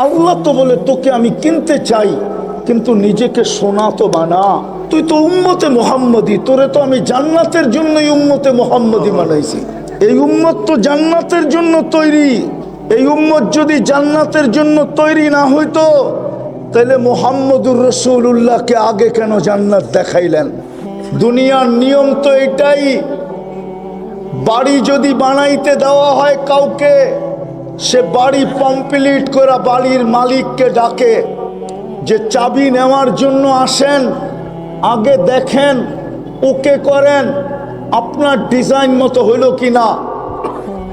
আল্লাহ তো বলে তোকে আমি কিনতে চাই, কিন্তু নিজেকে সোনা তো বানা। তুই তো উম্মতে মুহাম্মদী, তোরে তো আমি জান্নাতের জন্যই উম্মতে মুহাম্মদী বানাইছি। এই উম্মত তো জান্নাতের জন্য তৈরি। এই উম্মত যদি জান্নাতের জন্য তৈরি না হইতো, তাহলে মুহাম্মদুর রাসূলুল্লাহকে আগে কেন জান্নাত দেখাইলেন? দুনিয়ার নিয়ম তো এটাই, বাড়ি যদি বানাইতে দেওয়া হয় কাউকে, সে বাড়ি কমপ্লিট করে বাড়ির মালিককে ডাকে যে চাবি নেওয়ার জন্য আসেন, আগে দেখেন, ওকে করেন আপনার ডিজাইন মতো হইলো কিনা।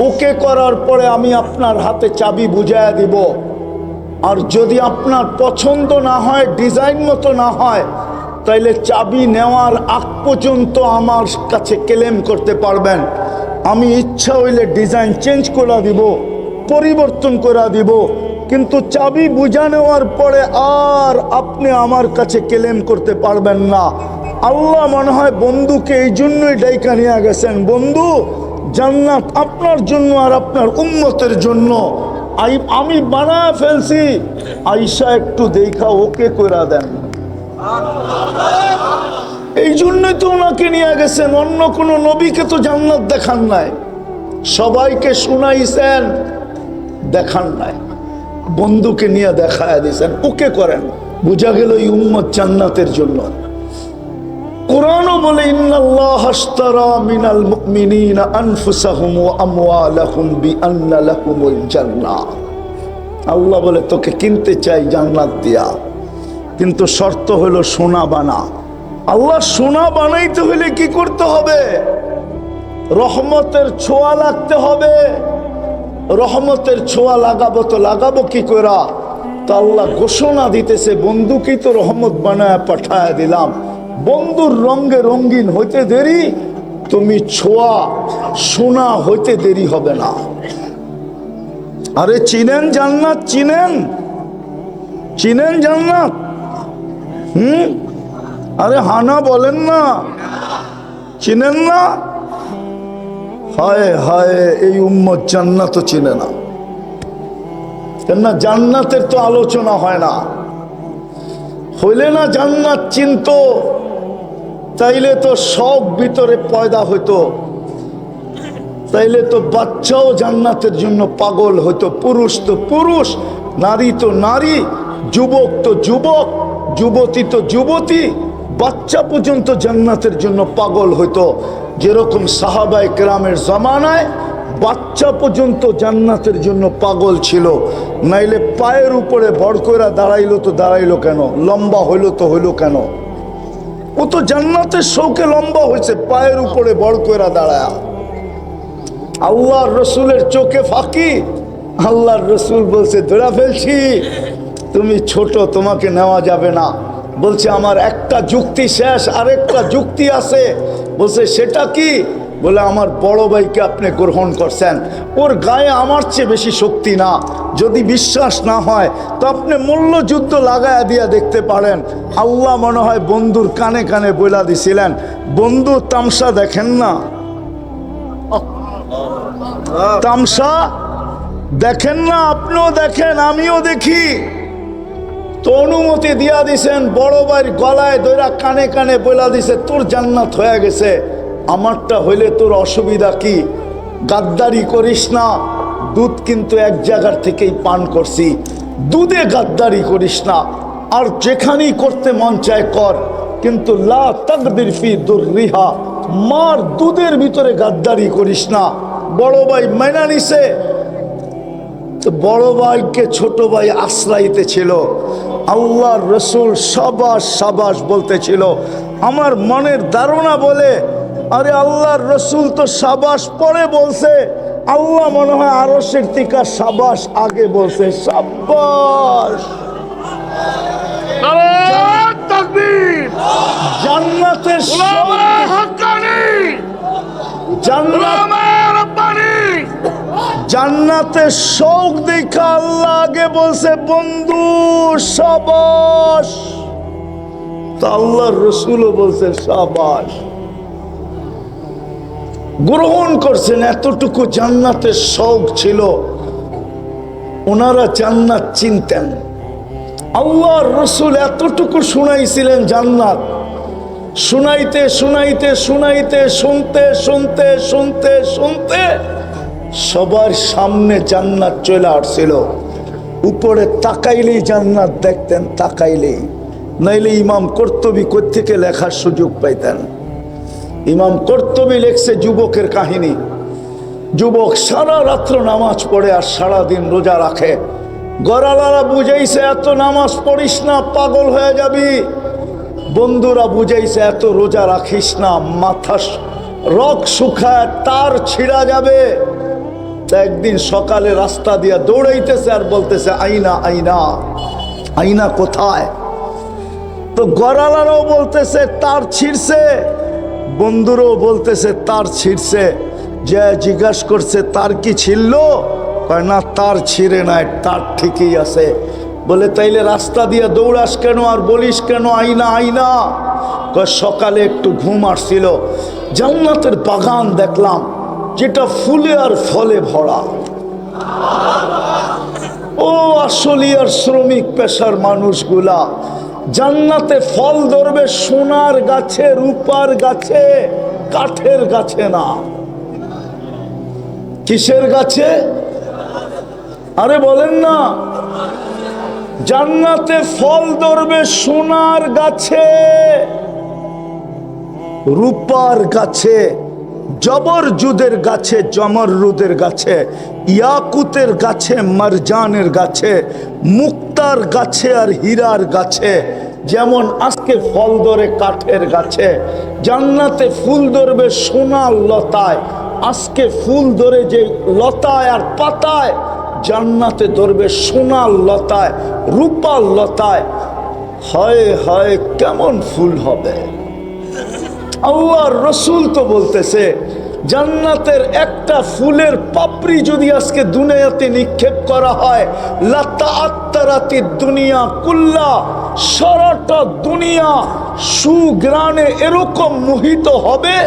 ওকে করার পরে আমি আপনার হাতে চাবি বুঝাইয়া দিব। আর যদি আপনার পছন্দ না হয়, ডিজাইন মতো না হয়, তাইলে চাবি নেওয়ার আগ পর্যন্ত আমার কাছে ক্লেম করতে পারবেন। আমি ইচ্ছা হইলে ডিজাইন চেঞ্জ করে দিব, পরিবর্তন করে দিব, কিন্তু চাবি বুঝা নেওয়ার পরে আর আপনি আমার কাছে ক্লেম করতে পারবেন না। আল্লাহ মনে হয় বন্ধুকে এই জন্যই ডাইকা নিয়ে গেছেন, বন্ধু জান্নাত আপনার জন্য আর আপনার উম্মতের জন্য আমি বানায় ফেলছি, আইসা একটু দেখা ওকে করে দেন। এই জন্যই তো ওনাকে নিয়ে গেছেন, অন্য কোন নবীকে তো জান্নাত দেখান নাই, সবাইকে শুনাইছেন, দেখান নাই, বন্ধুকে নিয়ে দেখায় দিয়েছেন, ওকে করেন। বুঝা গেল এই উম্মত জান্নাতের জন্য। কোরআনও বলে ইন্নাল্লাহা আশতারা মিনাল মুমিনিনা আনফুসাহুম ওয়া আমওয়ালাহুম বিআন্না লাহুমুল জান্নাহ। আল্লাহ বলে তোকে কিনতে চাই জান্নাত দিয়া, কিন্তু শর্ত হলো সোনা বানা। আল্লাহ সোনা বানাইতে হলে কি করতে হবে? রহমতের ছোঁয়া লাগতে হবে। রহমতের ছোঁয়া লাগাবো তো লাগাবো কি করা? তো আল্লাহ ঘোষণা দিতেছে, বন্ধুকেই তো রহমত বানায় পাঠায় দিলাম, বন্ধুর রঙে রঙিন হইতে দেরি, তুমি ছোঁয়া সোনা হইতে দেরি হবে না। আরে চিনেন জান্নাত? চিনেন? চিনেন জান্নাত? আরে হানা বলেন না, চিনেন না? হায় হায়, এই উম্মত জান্নাতও চিনে না। কেননা জান্নাতের তো আলোচনা হয় না। হইলে না জান্নাত চিনত, তাইলে তো সব ভিতরে পয়দা হইতো, তাইলে তো বাচ্চাও জান্নাতের জন্য পাগল হইতো। পুরুষ তো পুরুষ, নারী তো নারী, যুবক তো যুবক, যুবতী তো যুবতী, বাচ্চা পর্যন্ত জান্নাতের জন্য পাগল হইতো। যেরকম সাহাবায়ে কেরামের জামানায় বাচ্চা পর্যন্ত জান্নাতের জন্য পাগল ছিল। নাইলে পায়ের উপরে ভর করে দাঁড়াইলো তো দাঁড়াইলো কেন? লম্বা হইলো তো হইলো কেন? ও তো জান্নাতের শৌকে লম্বা হয়েছে, পায়ের উপরে ভর করে দাঁড়ায়। আল্লাহর রসুলের চোখে ফাঁকি। আল্লাহর রসুল বলছে ধরা ফেলছি, তুমি ছোট, তোমাকে নেওয়া যাবে না। বলছে আমার একটা যুক্তি শেষ, আরেকটা যুক্তি আছে। বলছে সেটা কি? বলে আমার বড় ভাইকে আপনি গ্রহণ করছেন, ওর গায়ে আমার চেয়ে বেশি শক্তি না। যদি বিশ্বাস না হয় তো আপনি মল্লযুদ্ধ লাগায়া দিয়া দেখতে পারেন। আল্লাহ মনে হয় বন্ধুর কানে কানে বইলা দিছিলেন, বন্ধু তামসা দেখেন না, তামসা দেখেন না, আপনিও দেখেন, আমিও দেখি। তো অনুমতি দিয়া দিছেন, বড় ভাইয়ের গলায় ধইরা কানে কানে বইলা দিছে তোর জান্নাত হয়ে গেছে, আমারটা হইলে তোর অসুবিধা কি? গাদ্দারি করিস না, দুধ কিন্তু এক জায়গার থেকেই পান করছি, দুধে গাদ্দারি করিস না। আর যেখানেই করতে মন চায় কর, কিন্তু লা তাকদির ফি দুররিহা, মার দুধের ভিতরে গাদ্দারি করিস না। বড় ভাই মাইনা নিছে। বড় ভাইকে ছোট ভাই আশ্রয়িতে ছিল। আল্লাহর রসুল সাবাস সাবাস বলতেছিল। আমার মনের ধারণা বলে, আরে আল্লাহর রসুল তো সাবাস পরে বলছে, আল্লাহ মনে হয় আরশের থেকে সাবাস আগে বলছে। সাবাস, জান্নাতের জান্নাতের শৌক দেখা আল্লাহ আগে বলছে বন্ধু সাবাস। তা আল্লাহর রসুলও বলছে সাবাস, গ্রহণ করছেন। এতটুকু জান্নাতের শৌক ছিল। ওনারা জান্নাত চিনতেন। আল্লাহর রাসূল এতটুকু শুনাইছিলেন জান্নাত, শুনাইতে শুনাইতে শুনাইতে শুনতে শুনতে শুনতে শুনতে সবার সামনে জান্নাত চলে আসছিল। উপরে তাকাইলেই জান্নাত দেখতেন, তাকাইলেই, নাইলে ইমাম কর্তবী কোত্থেকে লেখার সুযোগ পাইতেন। ইমাম কর্তবী লেখছে যুবকের কাহিনী। যুবক সারা রাত্র নামাজ পড়ে আর সারাদিন রোজা রাখে। গরালারা বুঝাইছে এত নামাজ পড়িস না, পাগল হয়ে যাবি। বন্ধুরা বুঝাইছে এত রোজা রাখিস না, মাথা রক শুকায় তার ছিঁড়া যাবে। তা একদিন সকালে রাস্তা দিয়া দৌড়াইতেছে আর বলতেছে আইনা আইনা, আইনা কোথায়? তো গরালারাও বলতেছে তার ছিঁড়ছে, বন্ধুরাও বলতেছে তার ছিঁড়ছে। যে জিজ্ঞাসা করছে তার কি ছিড়ল? কয় না, তার ছিঁড়ে নাই, তার ঠিকই আছে। বলে তাইলে রাস্তা দিয়ে দৌড়াস কেন আর বলিস কেন আইনা আইনা? কয় সকালে একটু ঘুম আসছিল, জান্নাতের বাগান দেখলাম যেটা ফুলে আর ফলে ভরা। ও আসলিয়ার শ্রমিক পেশার মানুষগুলা, জান্নাতে ফল ধরবে সোনার গাছে, রূপার গাছে, কাঠের গাছে না। কিসের গাছে? আরে বলেন না। জান্নাতে ফল ধরবে সোনার গাছে, রূপার গাছে, জবরজুদের গাছে, জমররুদের গাছে, ইয়াকুতের গাছে, মারজানের গাছে, মুক্তার গাছে আর হীরার গাছে। যেমন আজকে ফল ধরে কাঠের গাছে, জান্নাতে ফুল ধরবে সোনার লতায়। আজকে ফুল ধরে যে লতায় আর পাতায়, জান্নাতে ধরবে সোনার লতায়, রূপার লতায়। হয় হয় কেমন ফুল হবে! আল্লাহর রাসূল তো বলতেছে জান্নাতের একটা ফুলের পাপড়ি যদি আজকে দুনিয়াতে নিক্ষেপ করা হয়, লাতাআত্তারাতিদ দুনিয়া কুল্লা, সারাটা দুনিয়া সুগ্রানে এরকম মোহিত হবে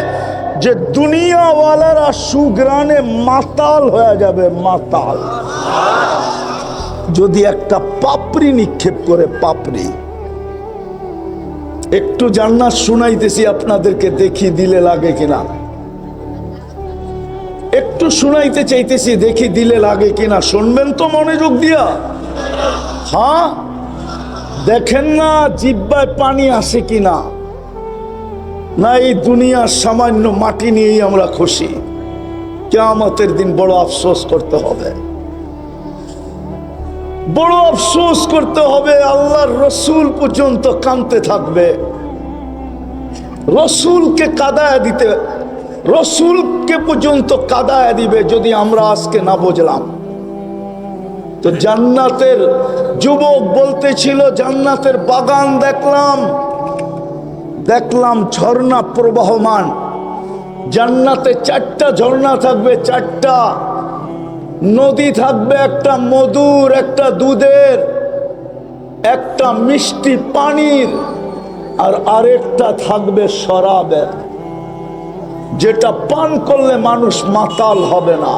যে দুনিয়াওয়ালারা সুগ্রানে মাতাল হয়ে যাবে, মাতাল। যদি একটা পাপড়ি নিক্ষেপ করে, পাপড়ি। একটু জান্নাত শুনাইতেছি আপনাদেরকে, দেখি দিলে লাগে কিনা। একটু শুনাইতে চাইতেছি, দেখি দিলে লাগে কিনা। শুনবেন তো মনোযোগ দিয়া? হ্যাঁ, দেখেন না জিহ্বায় পানি আসে কিনা। না এই দুনিয়ার সামান্য মাটি নিয়েই আমরা খুশি? কিয়ামতের দিন বড় আফসোস করতে হবে, বড় আফসোস করতে হবে। আল্লাহর রসুল পর্যন্ত কাঁদতে থাকবে, রসুলকে কাঁদায় দিতে, রসুলকে পর্যন্ত কাঁদায় দিবে যদি আমরা আজকে না বুঝলাম। তো জান্নাতের যুবক বলতেছিল জান্নাতের বাগান দেখলাম, দেখলাম ঝর্ণা প্রবাহমান। জান্নাতে 4টা ঝর্ণা থাকবে, 4টা নদী থাকবে, একটা মধুর, একটা দুধের, একটা মিষ্টি পানির, আর আরেকটা থাকবে শরাবের, যেটা পান করলে মানুষ মাতাল হবে না।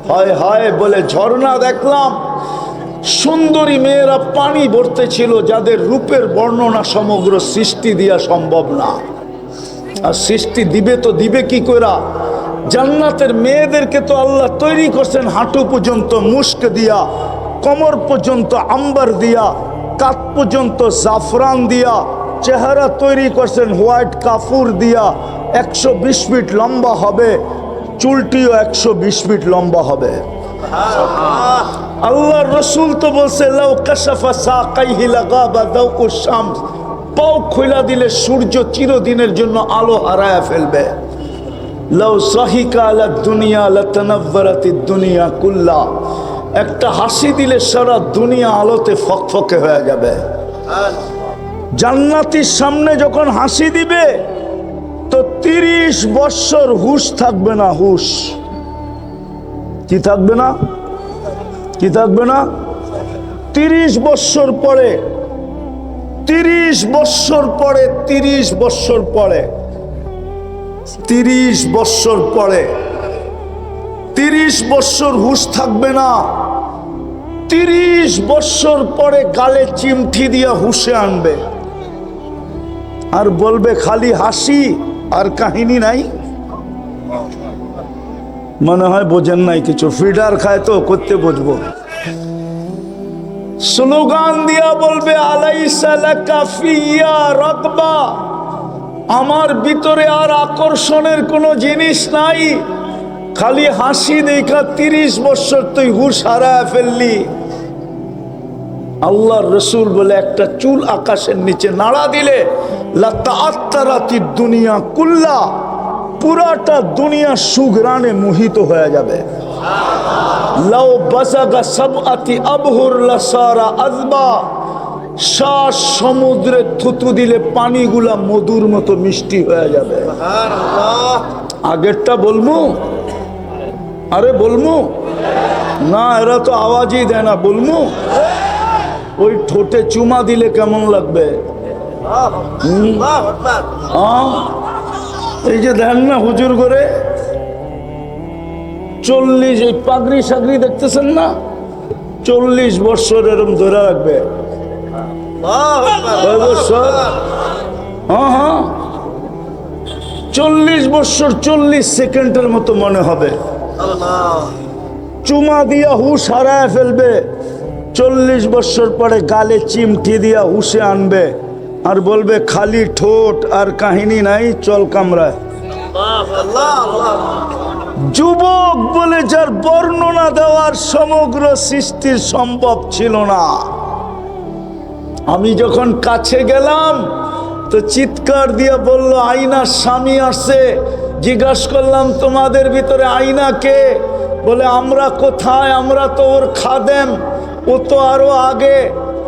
হয় হয় বলে ঝর্ণা দেখলাম, সুন্দরী মেয়েরা পানি ভরতে ছিল, যাদের রূপের বর্ণনা সমগ্র সৃষ্টি দিয়া সম্ভব না। আর সৃষ্টি দিবে তো দিবে কি কইরা? জান্নাতের মেয়েদেরকে তো আল্লাহ তৈরি করছেন হাঁটু পর্যন্ত মুস্ক দিয়া, কোমর পর্যন্ত আম্বার দিয়া, কাঁধ পর্যন্ত জাফরান দিয়া, চেহারা তৈরি করছেন হোয়াইট কাফুর দিয়া। 120 ফিট লম্বা হবে, চুলটিও 120 ফিট লম্বা হবে। আল্লাহর রাসূল তো বলছে লাউ কাশাফা সাকাইহি লাগাবা দাউউশ শামস, পাও খোলা দিলে সূর্য চিরদিনের জন্য আলো হারায় ফেলবে। লাউ সাহিকা আলা দুনিয়া লাতানাওয়ারাতিদ দুনিয়া কুল্লা, একটা হাসি দিলে সারা দুনিয়া আলোতে ফকফকে হয়ে যাবে। জান্নাতীর সামনে যখন হাসি দিবে তো 30 বছর হুশ থাকবে না, হুশ। কি থাকবে না? কি থাকবে না? 30 বছর পরে, 30 বছর পরে, 30 বছর পরে, 30 বছর পরে, 30 বছর হুশ থাকবে না। 30 বছর পরে গালে চিমটি দিয়া হুশে আনবে আর বলবে খালি হাসি আর কাহিনী নাই। মনে হয় বোঝেন নাই কিছু, ফিডার খায় তো করতে বুঝবো। স্লোগান দিয়া বলবে আলাইসা লাকা ফিয়া রাগবা, আমার ভিতরে আর আকর্ষণের কোনো জিনিস নাই, খালি হাসি দেখা 30 বছর তুই হুশ হারায় ফেললি। আল্লাহর রসুল বলে একটা চুল আকাশের নিচে নাড়া দিলে লাতাআত্তারাতিদ দুনিয়া কুল্লা, পুরাটা দুনিয়া সুঘ্রাণে মোহিত হয়ে যাবে। লাউ বাসাগা সাবআতি আবহুর লাসারা আযবা, শ্বাস সমুদ্রে থুতু দিলে পানিগুলা মধুর মতো মিষ্টি হয়ে যাবে। আগেরটা বলমু? আরে বলমু না, এরা তো আওয়াজই দেয় না। বলমু? ওই ঠোঁটে চুমা দিলে কেমন লাগবে? এই যে দেন না হুজুর করে 40, এই পাগড়ি সাগড়ি দেখতেছেন না, 40 বছর এরম ধরে রাখবে। হ্যাঁ, 40 বছর 40 সেকেন্ডের মতো মনে হবে। চুমা দিয়া হুশ হারায় ফেলবে, 40 বছর পরে গালে চিমটি দিয়া হুশে আনবে আর বলবে খালি ঠোঁট আর কাহিনী নাই, চল কামরায়। যুবক বলে যার বর্ণনা দেওয়ার সমগ্র সৃষ্টির সম্ভব ছিল না। আমি যখন কাছে গেলাম তো চিৎকার দিয়া বলল আয়নার স্বামী আসছে। জিজ্ঞাসা করলাম তোমাদের ভিতরে আয়না কে? বলে আমরা কোথায়, আমরা তো ওর খাদেম, ও তো আরো আগে।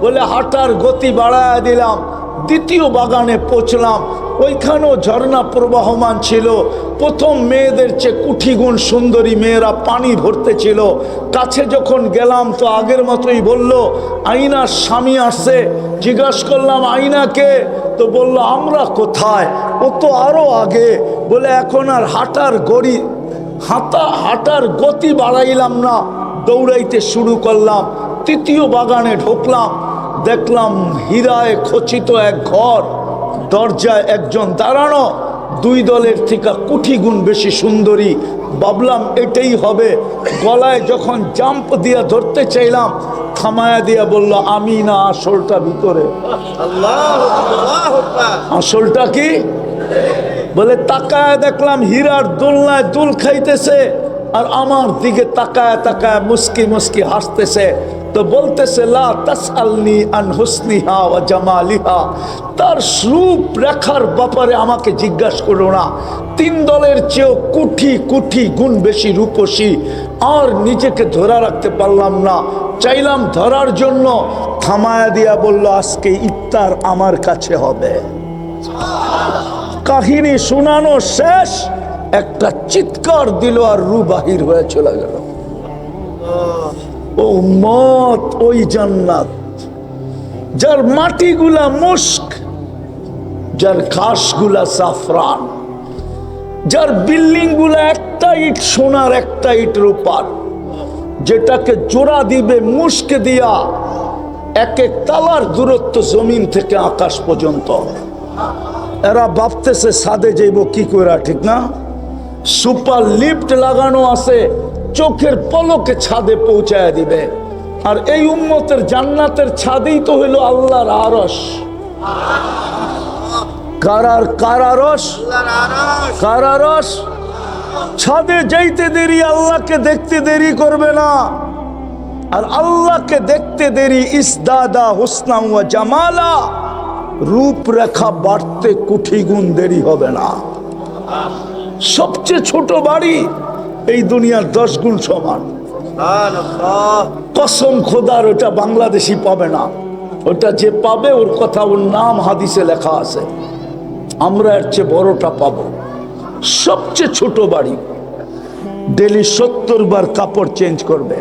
বলে হাঁটার গতি বাড়ায় দিলাম, দ্বিতীয় বাগানে পৌঁছলাম, ওইখানেও ঝর্ণা প্রবাহমান ছিল। প্রথম মেয়েদের চেয়ে কুঠিগুণ সুন্দরী মেয়েরা পানি ভরতে ছিল। কাছে যখন গেলাম তো আগের মতোই বলল আয়নার স্বামী আসছে। জিজ্ঞাসা করলাম আয়নাকে? তো বলল আমরা কোথায়, ও তো আরো আগে। বলে এখন আর হাঁটার গতি বাড়াইলাম না, দৌড়াইতে শুরু করলাম। তৃতীয় বাগানে ঢুকলাম, দেখলাম হীরায় খচিত এক ঘর, দরজায় একজন দাঁড়ানো, 2 দলের থেকে কোটি গুণ বেশি সুন্দরী। ভাবলাম এটাই হবে। গলায় যখন জাম্প দিয়া ধরতে চাইলাম, থামায়া দিয়া বলল আমি না, আসলটা ভিতরে। আসলটা কি? বলে তাকায় দেখলাম হীরার দোলনায় দুল খাইতেছে আর আমার দিকে তাকায় তাকায় মুস্কি মুস্কি হাসতেছে। তো বলতেছে লা তাসআলনি আন হুসনিহা ওয়া জামালিহা, তার রূপ রেখার ব্যাপারে আমাকে জিজ্ঞাসা করো না। 3 দলের চেয়েও কোটি কোটি গুণ বেশি রূপসী। আর নিজেকে ধরে রাখতে পারলাম না, চাইলাম ধরার জন্য, থামায়া দিয়া বলল আজকে ইফতার আমার কাছে হবে। কাহিনী শোনানো শেষ, একটা চিৎকার দিল আর রূহ বাহির হয়ে চলে গেল। ও উম্মত, ওই জান্নাত যার মাটিগুলা মুস্ক, যার ঘাসগুলা জাফরান, যার বিল্ডিং গুলা একটা ইট সোনার একটা ইট রূপার, যেটাকে জোড়া দিবে মুস্ক দিয়া 1 তালার দূরত্ব জমিন থেকে আকাশ পর্যন্ত। এরা ভাবতেছে ছাদে যাইব কি করে, ঠিক না? সুপার লিফট লাগানো আছে, চোখের পলকে ছাদে পৌঁছায় দিবে। আর এই উম্মতের জান্নাতের ছাদেই তো হইল আল্লাহর আরশ। কারারস ছাদে যাইতে দেরি, আল্লাহকে দেখতে দেরি করবে না। আর আল্লাহকে দেখতে দেরি ইসদাদা হুসনা ওয়া জামালা, রূপরেখা বাড়তে কোটি গুণ দেরি হবে না। সবচেয়ে ছোট বাড়ি এই দুনিয়ার 10 গুণ সমান। কসম খোদার, ওটা বাংলাদেশি পাবে না। ওটা যে পাবে ওর কথা, ওর নাম হাদিসে লেখা আছে। আমরা এর চেয়ে বড়টা পাবো। সবচেয়ে ছোট বাড়ি, ডেলি 70 বার কাপড় চেঞ্জ করবে।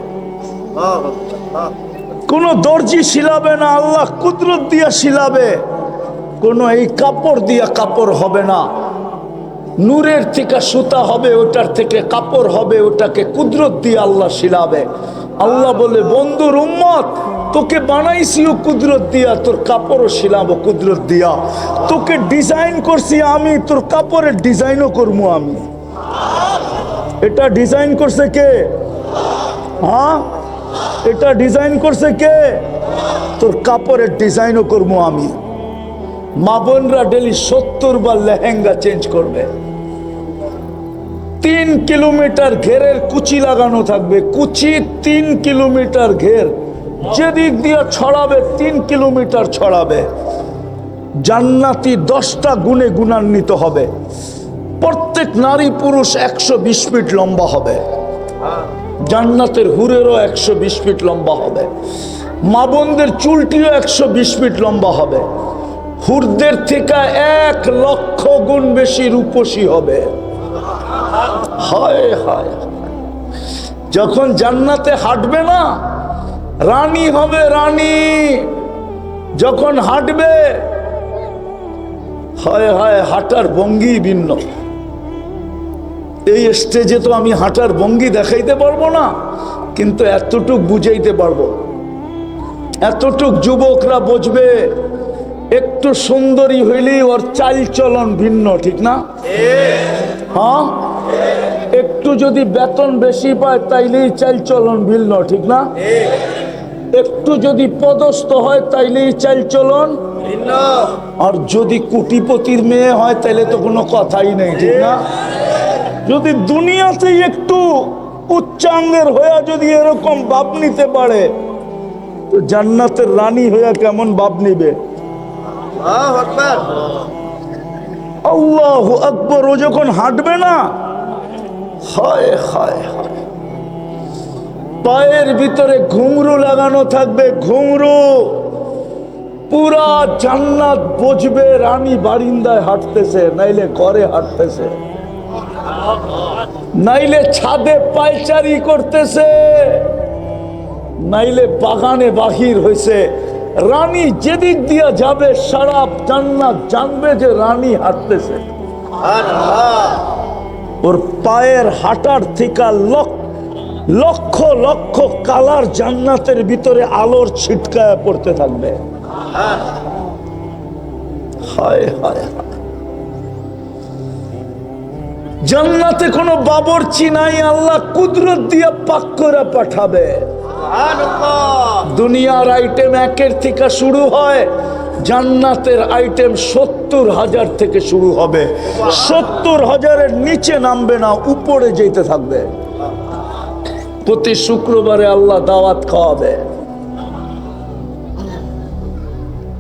কোন দর্জি শিলাবে না, আল্লাহ কুদরত দিয়া শিলাবে। কোন এই কাপড় দিয়া কাপড় হবে না। নূরের থেকে সুতা হবে, ওটার থেকে কাপড় হবে, ওটাকে কুদরত দিয়ে আল্লাহ শিলাবে। আল্লাহ বলে বন্ধুর উম্মত তোকে বানাইছিও কুদরত দিয়া, তোর কাপড়ও শিলাবো কুদরত দিয়া, তোকে ডিজাইন করছি আমি, তোর কাপড়ের ডিজাইনও করবো আমি। এটা ডিজাইন করছে কে? হ্যাঁ, এটা ডিজাইন করছে কে? তোর কাপড়ের ডিজাইনও করবো আমি। মা বোনরা ডেলি 70 বার লেহেঙ্গা চেঞ্জ করবে। 3 কিলোমিটার ঘেরের কুচি লাগানো থাকবে, কুচি 3 কিলোমিটার ঘের, যেদিক দিয়ে ছড়াবে 3 কিলোমিটার ছড়াবে। জান্নাতি 10টা গুণে গুণান্বিত হবে। প্রত্যেক নারী পুরুষ 120 ফিট লম্বা হবে। জান্নাতের হুরেরও 120 ফিট লম্বা হবে। মা বোনদের চুলটিও 120 ফিট লম্বা হবে। হুরদের থেকে 1 লক্ষ গুণ বেশি রূপসী হবে। হায় হায়, যখন জান্নাতে হাঁটবে না, রানী হবে রানী। যখন হাঁটবে, হায় হায়, হাঁটার ভঙ্গি ভিন্ন। এই স্টেজে তো আমি হাঁটার ভঙ্গি দেখাইতে পারবো না, কিন্তু এতটুক বুঝাইতে পারবো। এতটুক যুবকরা বুঝবে, একটু সুন্দরী হইলেই ওর চাল চলন ভিন্ন, ঠিক না? হ্যাঁ, একটু যদি বেতন বেশি পায় তাইলেই চাল চলন ভিন্ন, ঠিক না? একটু যদি পদস্থ হয় তাইলেই চাল চলন ভিন্ন। আর যদি কোটিপতির মেয়ে হয় তাইলে তো কোনো কথাই নেই, ঠিক না? যদি দুনিয়াতে একটু উচ্চাঙ্গের হইয়া যদি এরকম ভাব নিতে পারে, তো জান্নাতের রানী হইয়া কেমন ভাব নিবে? আল্লাহু আকবার। ও যখন হাঁটবে না, হায় হায় হায়, পায়ের ভিতরে ঘুঙরু লাগানো থাকবে, ঘুঙরু। পুরা জান্নাত বুঝবে রানী বারিন্দায় হাঁটতেছে, নাইলে ঘরে হাঁটতেছে, নাইলে ছাদে পায়চারি করতেছে, নাইলে বাগানে বাহির হয়েছে। রানী যেদিক দিয়া যাবে সারা জান্নাত জানবে যে রানী হাঁটতেছে। ওর পায়ের হাঁটার থেকে লক্ষ লক্ষ কালার জান্নাতের ভিতরে আলোর ছিটকায় পড়তে থাকবে। হায় হায়, জান্নাতে কোনো বাবরচি নাই, আল্লাহ কুদরত দিয়ে পাক করে পাঠাবে। দুনিয়ার আইটেম 1 থেকে শুরু হয়, জান্নাতের আইটেম 70,000 থেকে শুরু হবে। 70,000-এর নিচে নামবে না, উপরে যেতে থাকবে। প্রতি শুক্রবারে আল্লাহ দাওয়াত খাওয়াবে।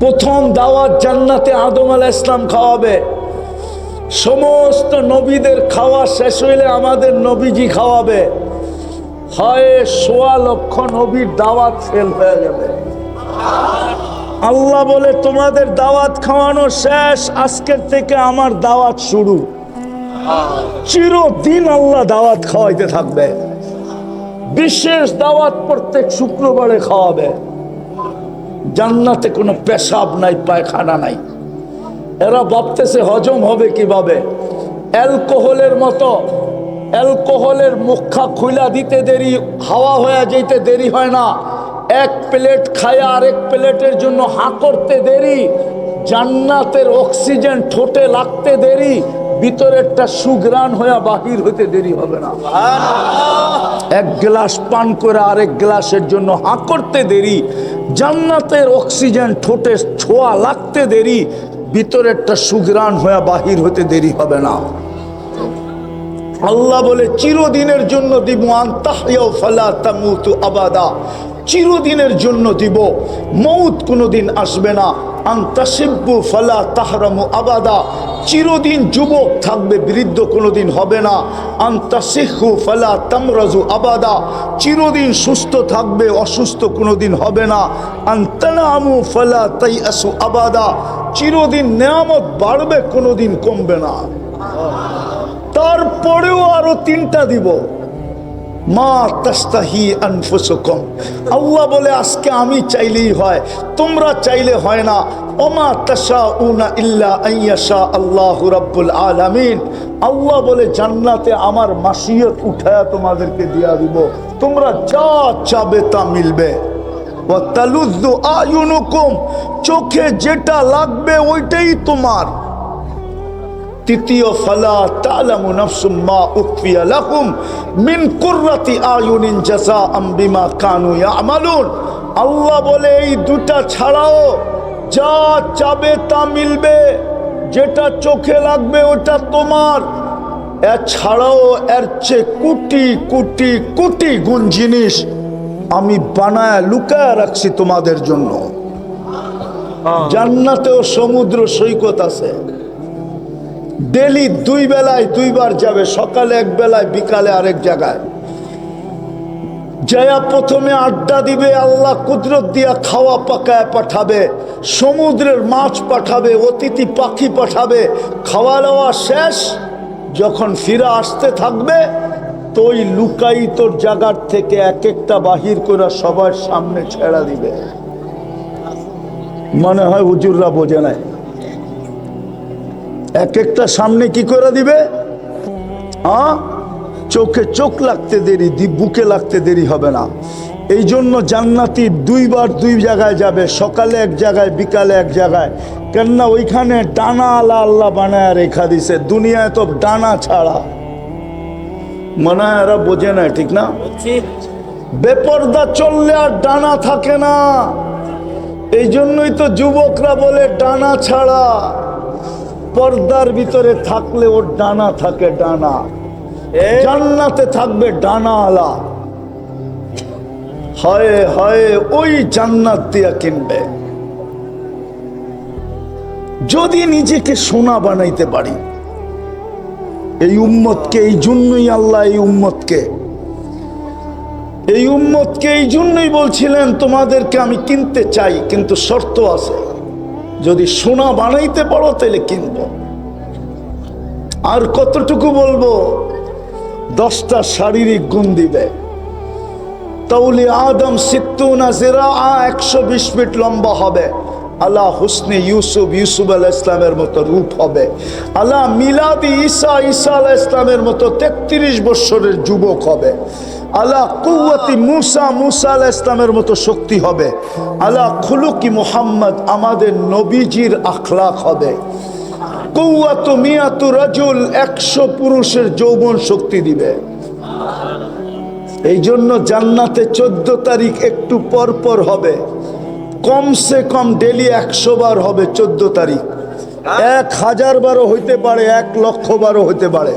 প্রথম দাওয়াত জান্নাতে আদম আলাইহিস সালাম খাওয়াবে। সমস্ত নবীদের খাওয়া শেষ হইলে আমাদের নবীজি খাওয়াবে। হয় 1.25 লক্ষ নবীর দাওয়াত ফেল হয়ে যাবে। আল্লাহ বলে তোমাদের দাওয়াত খাওয়ানো শেষ, আজকের থেকে আমার দাওয়াত শুরু। চিরদিন আল্লাহ দাওয়াত খাওয়াইতে থাকবে। বিশেষ দাওয়াত প্রত্যেক শুক্রবারে খাওয়াবে। জান্নাতে কোনো পেশাব নাই, পায়খানা নাই। এরা ভাবতেছে হজম হবে কিভাবে? অ্যালকোহলের মতো, অ্যালকোহলের মুখা খুলা দিতে দেরি, হাওয়া হয়ে যেতে দেরি হয় না। 1 প্লেট খায় আরেক প্লেটের জন্য হাঁ করতে দেরি। জান্নাতের অক্সিজেন ঠোঁটে লাগতে দেরি, ভিতরেরটা সুঘ্রাণ হয়ে বাহির হতে দেরি হবে না। 1 গ্লাস পান করে আরেক গ্লাসের জন্য হাঁ করতে দেরি। জান্নাতের অক্সিজেন ঠোঁটে ছোঁয়া লাগতে দেরি, ভিতরেরটা সুঘ্রাণ হয়ে বাহির হতে দেরি হবে না। আল্লাহ বলে চিরদিনের জন্য দিব, আনতাহইয়াও ফালা তামুতু আবাদা। চিরদিনের জন্য দিব, মউত কোনোদিন আসবে না। আনতাসিব্বু ফালা তাহরামু আবাদা। চিরদিন যুবক থাকবে, বৃদ্ধ কোনোদিন হবে না। আনতাসিহু ফালা তামরাজু আবাদা। চিরদিন সুস্থ থাকবে, অসুস্থ কোনোদিন হবে না। আনতানামু ফালা তাইয়াসু আবাদা। চিরদিন নেয়ামত বাড়বে, কোনোদিন কমবে না। তারপরেও আরো 3টা দিব। মা তাস্তাহি আনফুসুকুম, আল্লাহ বলে আজকে আমি চাইলেই হয়, তোমরা চাইলে হয় না। ওমা তাশাউনা ইল্লা আইয়াশা আল্লাহু রাব্বুল আলামিন, আল্লাহ বলে জান্নাতে আমার মাশিয়ত উঠায়া তোমাদেরকে দিয়া দিব, তোমরা যা চাবে তা মিলবে। ওয়া তালুযু আয়ুনুকুম, চোখে যেটা লাগবে ওইটাই তোমার। তৃতীয়, ফালা তা'লামু নাফসুম মা উখফিয়া লাকুম মিন কুররাতি আয়ুনিন জাযাআম বিমা কানু ইয়ামালুন, আল্লাহ বলে এই দুটা ছাড়াও যা চাবে তা মিলবে, যেটা চোখে লাগবে ওটা তোমার। এছাড়াও এর চেয়ে কোটি কোটি কোটি গুণ জিনিস আমি বানায় লুকায় রাখছি তোমাদের জন্য। জান্নাতেও সমুদ্র সৈকত আছে, ডেলি দুই বেলায় দুইবার যাবে, সকালে এক বেলায় বিকালে আরেক জায়গায় যায়া প্রথমে আড্ডা দিবে, আল্লাহ কুদরত দিয়া খাওয়া পাকায় পাঠাবে, সমুদ্রের মাছ পাঠাবে, অতিথি পাখি পাঠাবে, খাওয়া দাওয়া শেষ যখন ফিরে আসতে থাকবে তো ওই লুকায়িতর জায়গার থেকে এক একটা বাহির করে সবার সামনে ছেড়া দিবে। মনে হয় হুজুররা বোঝে নাই, এক একটা সামনে কি করে দিবে, চোখে চোখ লাগতে দেরি, বুকে লাগতে দেরি হবে না। এই জন্য জান্নাতি দুইবার দুই জায়গায় যাবে, সকালে এক জায়গায় বিকালে এক জায়গায়, কেননা ওইখানে ডানা আলা আল্লাহ বানায় রেখা দিছে, দুনিয়ায় তো ডানা ছাড়া। মনে হয় এরা বোঝে না, ঠিক না? বেপরদা চললে আর ডানা থাকে না, এই জন্যই তো যুবকরা বলে ডানা ছাড়া। পর্দার ভিতরে থাকলে ওর ডানা থাকে, ডানা। জান্নাতে থাকবে ডানা আলা। হয় হয় ওই জান্নাত দিয়া কিনবে। যদি নিজেকে সোনা বানাইতে পারি, এই উম্মতকে, এই জন্যই আল্লাহ এই উম্মতকে এই জন্যই বলছিলেন তোমাদেরকে আমি কিনতে চাই, কিন্তু শর্ত আছে, যদি সোনা বানাইতে পারো তাহলে কিনবো। আর কতটুকু বলবো? 10টা শারীরিক গুণ দিবে। তাউলি আদম সিত্তুনা জিরা, 120 ফিট লম্বা হবে। আলা হুসনে ইউসুফ, ইউসুফ আলাইহিস ইসলামের মতো রূপ হবে। আলা মিলাদি ঈসা, ঈসা আলাইহিস ইসলামের মতো 33 বছরের যুবক হবে। আলা কুওয়াতি মুসা, মুসা আলাইহিস ইসলামের মতো শক্তি হবে। আলা খুলুকি মুহাম্মদ, আমাদের নবীজির আখলাক হবে। কুওয়াতু মিয়াতু রাজুল, 100 পুরুষের যৌবন শক্তি দিবে। এই জন্য জান্নাতে 14 তারিখ একটু পর পর হবে, কমসে কম ডেলি 100 বার হবে। 14 তারিখ 1000 বারও হইতে পারে, 1 লক্ষ বারও হইতে পারে।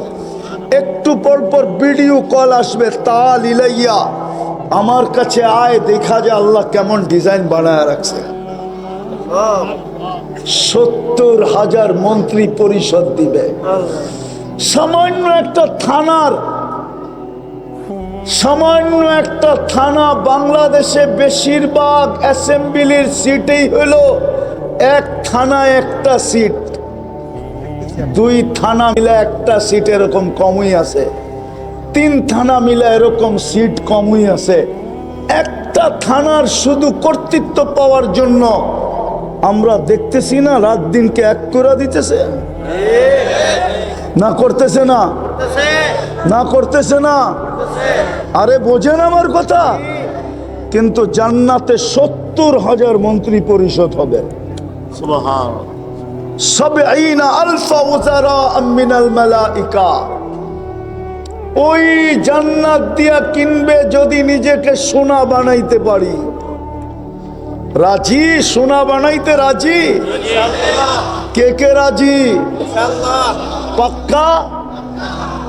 একটু পর পর ভিডিও কল আসবে, তাল ইলাইয়া, আমার কাছে আয়, দেখা যায় আল্লাহ কেমন ডিজাইন বানায় রাখছে। 70,000 মন্ত্রী পরিষদ দিবে। সামান্য একটা থানা, বাংলাদেশে বেশিরভাগ অ্যাসেম্বলির সিটেই হলো এক থানায় একটা সিট, 2 থানা মিলে একটা সিট এরকম কমই আছে, 3 থানা মিলে এরকম সিট কমই আছে। একটা থানার শুধু কর্তৃত্ব পাওয়ার জন্য আমরা দেখতেছি না রাত দিনকে এক করে দিতেছে, না করতেছে না, না করতেছে না। আরে বোঝেন আমার কথা? কিন্তু জান্নাতে 70,000 মন্ত্রী পরিষদ হবে। সুবহানাল্লাহ। 70,000 উযারা মিনাল মালাইকা। ওই জান্নাত দিয়া কিনবে যদি নিজেকে সোনা বানাইতে পারি। রাজি? সোনা বানাইতে রাজি? কে কে রাজি? পাক্কা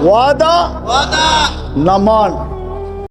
ওয়াদা? নামান